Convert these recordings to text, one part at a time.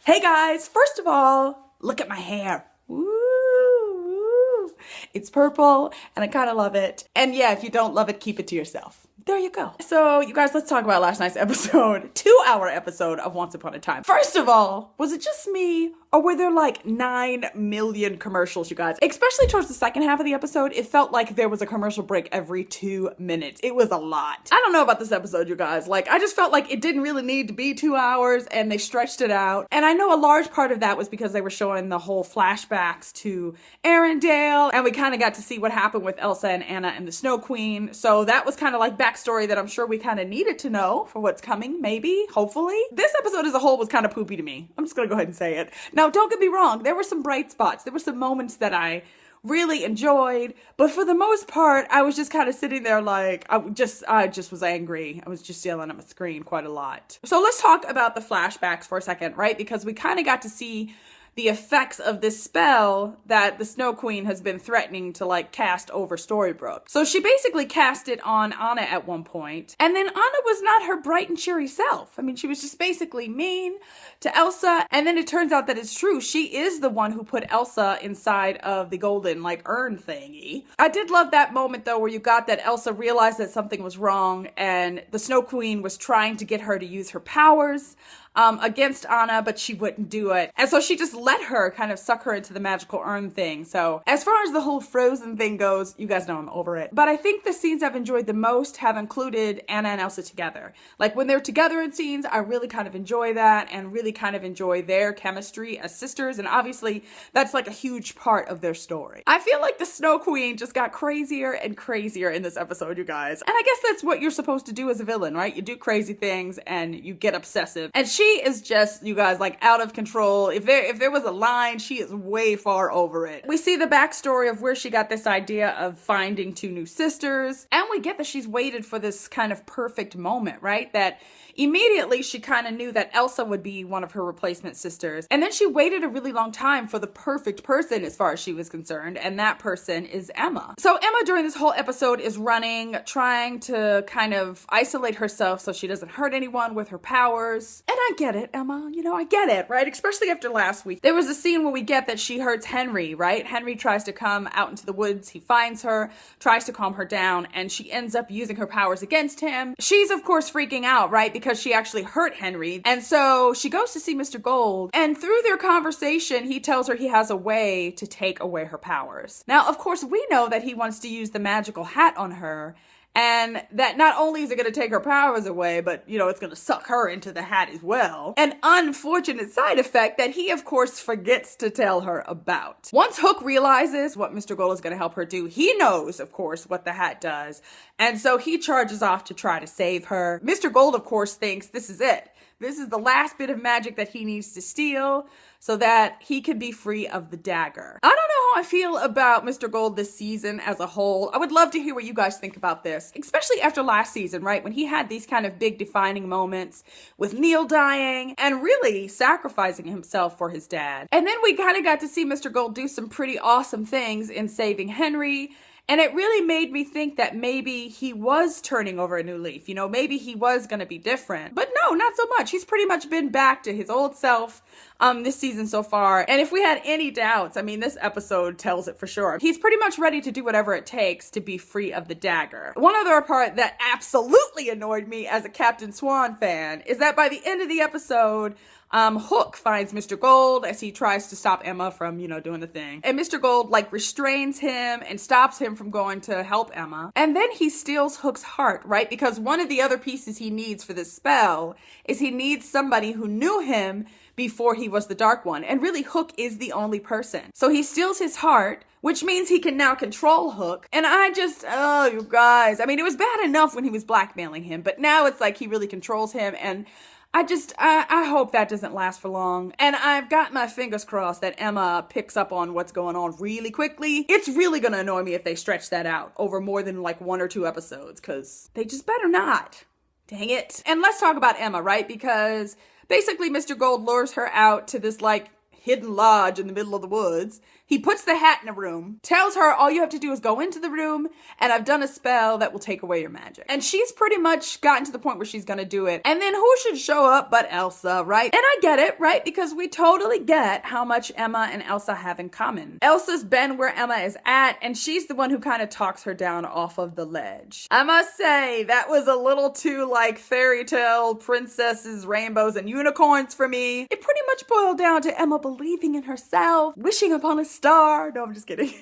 Hey guys, first of all, look at my hair. Woo! It's purple and I kind of love it. And yeah, if you don't love it, keep it to yourself. There you go. So you guys, let's talk about last night's episode, 2-hour episode of Once Upon a Time. First of all, was it just me or were there like 9 million commercials, you guys? Especially towards the second half of the episode, it felt like there was a commercial break every 2 minutes. It was a lot. I don't know about this episode, you guys. Like, I just felt like it didn't really need to be 2 hours and they stretched it out. And I know a large part of that was because they were showing the whole flashbacks to Arendelle and we kind of got to see what happened with Elsa and Anna and the Snow Queen. So that was kind of like backstory that I'm sure we kind of needed to know for what's coming, maybe, hopefully. This episode as a whole was kind of poopy to me. I'm just gonna go ahead and say it. Now, don't get me wrong, there were some bright spots. There were some moments that I really enjoyed, but for the most part, I was just kind of sitting there like, I just was angry. I was just yelling at my screen quite a lot. So let's talk about the flashbacks for a second, right? Because we kind of got to see the effects of this spell that the Snow Queen has been threatening to like cast over Storybrooke. So she basically cast it on Anna at one point, and then Anna was not her bright and cheery self. I mean, she was just basically mean to Elsa, and then it turns out that it's true. She is the one who put Elsa inside of the golden like urn thingy. I did love that moment though where you got that Elsa realized that something was wrong and the Snow Queen was trying to get her to use her powers against Anna, but she wouldn't do it. And so she just let her kind of suck her into the magical urn thing. So as far as the whole Frozen thing goes, you guys know I'm over it. But I think the scenes I've enjoyed the most have included Anna and Elsa together. Like when they're together in scenes, I really kind of enjoy that and really kind of enjoy their chemistry as sisters. And obviously that's like a huge part of their story. I feel like the Snow Queen just got crazier and crazier in this episode, you guys. And I guess that's what you're supposed to do as a villain, right? You do crazy things and you get obsessive. And she is just, you guys, like out of control. If there was a line, she is way far over it. We see the backstory of where she got this idea of finding 2 new sisters, and we get that she's waited for this kind of perfect moment, right? That immediately she kind of knew that Elsa would be one of her replacement sisters, and then she waited a really long time for the perfect person as far as she was concerned, and that person is Emma. So Emma during this whole episode is running, trying to kind of isolate herself so she doesn't hurt anyone with her powers. And I get it, Emma, you know, I get it, right? Especially after last week. There was a scene where we get that she hurts Henry, right? Henry tries to come out into the woods, he finds her, tries to calm her down, and she ends up using her powers against him. She's of course freaking out, right? Because she actually hurt Henry. And so she goes to see Mr. Gold, and through their conversation, he tells her he has a way to take away her powers. Now, of course, we know that he wants to use the magical hat on her, and that not only is it going to take her powers away, but, you know, it's going to suck her into the hat as well. An unfortunate side effect that he, of course, forgets to tell her about. Once Hook realizes what Mr. Gold is going to help her do, he knows, of course, what the hat does. And so he charges off to try to save her. Mr. Gold, of course, thinks this is it. This is the last bit of magic that he needs to steal so that he can be free of the dagger. I don't know how I feel about Mr. Gold this season as a whole. I would love to hear what you guys think about this, especially after last season, right? When he had these kind of big defining moments with Neil dying and really sacrificing himself for his dad. And then we kind of got to see Mr. Gold do some pretty awesome things in saving Henry. And it really made me think that maybe he was turning over a new leaf. You know, maybe he was going to be different. But no, not so much. He's pretty much been back to his old self this season so far. And if we had any doubts, I mean, this episode tells it for sure. He's pretty much ready to do whatever it takes to be free of the dagger. One other part that absolutely annoyed me as a Captain Swan fan is that by the end of the episode, Hook finds Mr. Gold as he tries to stop Emma from, you know, doing the thing. And Mr. Gold, like, restrains him and stops him from going to help Emma. And then he steals Hook's heart, right? Because one of the other pieces he needs for this spell is he needs somebody who knew him before he was the Dark One. And really, Hook is the only person. So he steals his heart, which means he can now control Hook. And I just, oh, you guys. I mean, it was bad enough when he was blackmailing him, but now it's like he really controls him. And I hope that doesn't last for long. And I've got my fingers crossed that Emma picks up on what's going on really quickly. It's really gonna annoy me if they stretch that out over more than like 1 or 2 episodes, because they just better not. Dang it. And let's talk about Emma, right? Because basically Mr. Gold lures her out to this like hidden lodge in the middle of the woods. He puts the hat in a room, tells her all you have to do is go into the room, and I've done a spell that will take away your magic. And she's pretty much gotten to the point where she's gonna do it. And then who should show up but Elsa, right? And I get it, right? Because we totally get how much Emma and Elsa have in common. Elsa's been where Emma is at, and she's the one who kind of talks her down off of the ledge. I must say, that was a little too like fairy tale princesses, rainbows, and unicorns for me. It pretty much boiled down to Emma believing in herself, wishing upon a star. No, I'm just kidding.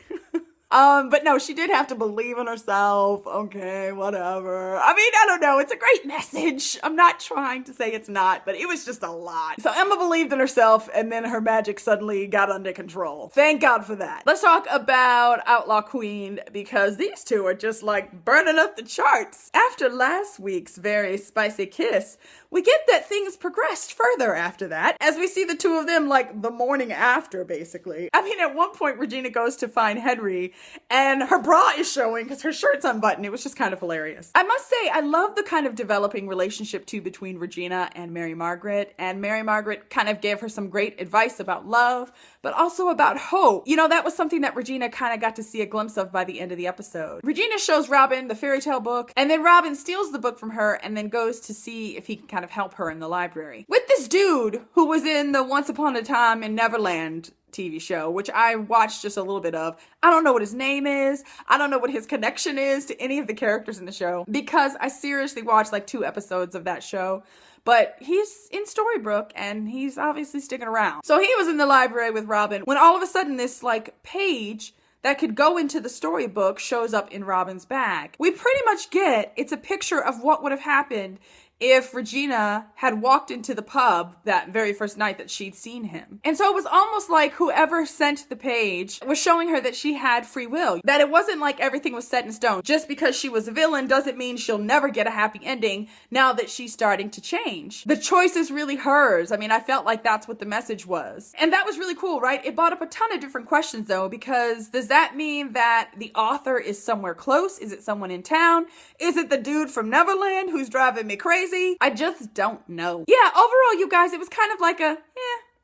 But no, she did have to believe in herself. Okay, whatever. I mean, I don't know. It's a great message. I'm not trying to say it's not, but it was just a lot. So Emma believed in herself, and then her magic suddenly got under control. Thank God for that. Let's talk about Outlaw Queen, because these two are just like burning up the charts. After last week's very spicy kiss, we get that things progressed further after that, as we see the two of them like the morning after, basically. I mean, at one point, Regina goes to find Henry, and her bra is showing because her shirt's unbuttoned. It was just kind of hilarious. I must say, I love the kind of developing relationship too between Regina and Mary Margaret. And Mary Margaret kind of gave her some great advice about love, but also about hope. You know, that was something that Regina kind of got to see a glimpse of by the end of the episode. Regina shows Robin the fairy tale book, and then Robin steals the book from her and then goes to see if he can kind of help her in the library. With this dude who was in the Once Upon a Time in Neverland TV show, which I watched just a little bit of. I don't know what his name is. I don't know what his connection is to any of the characters in the show, because I seriously watched like 2 episodes of that show. But he's in Storybrooke, and he's obviously sticking around. So he was in the library with Robin when all of a sudden this like page that could go into the storybook shows up in Robin's bag. We pretty much get, it's a picture of what would have happened if Regina had walked into the pub that very first night that she'd seen him. And so it was almost like whoever sent the page was showing her that she had free will, that it wasn't like everything was set in stone. Just because she was a villain doesn't mean she'll never get a happy ending now that she's starting to change. The choice is really hers. I mean, I felt like that's what the message was. And that was really cool, right? It brought up a ton of different questions though, because does that mean that the author is somewhere close? Is it someone in town? Is it the dude from Neverland who's driving me crazy? I just don't know. Yeah, overall, you guys, it was kind of like a,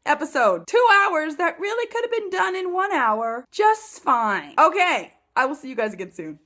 episode. 2 hours that really could have been done in 1 hour. Just fine. Okay, I will see you guys again soon.